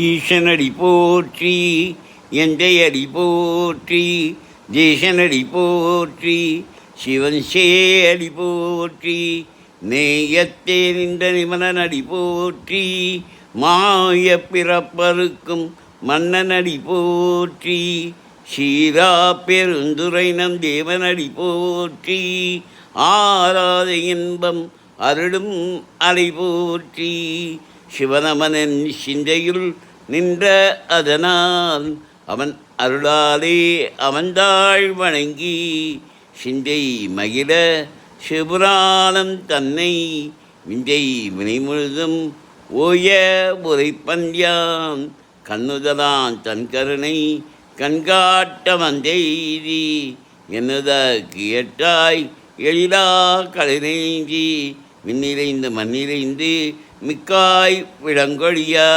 ஈசனடி போற்றி எந்தையடி போற்றி தேசனடி போற்றி சிவன் சேடி போற்றி நேயத்தே நின்ற நிமலனடி போற்றி மாய பிறப்பருக்கும் மன்னனடி போற்றி சீரா பெருந்துரை நம் தேவனடி போற்றி ஆராத இன்பம் அருளும் அலை போற்றி சிவனமனன் சிந்தையுள் நின்ற அதனால் அவன் அருளாலே அவன்தாள் வணங்கி சிந்தை மகிழ சிவபுராணம் தன்னை விந்தை வினை முழுதும் ஓய உரைப்பந்தியான் கண்ணுதலான் தன் கருணை கண்காட்ட வந்தெய்தி என்னத கேட்டாய் எழிலா கலைநெய்தி விண்ணிறைந்து மண்ணிறைந்து மிக்காய் விளங்கொழியா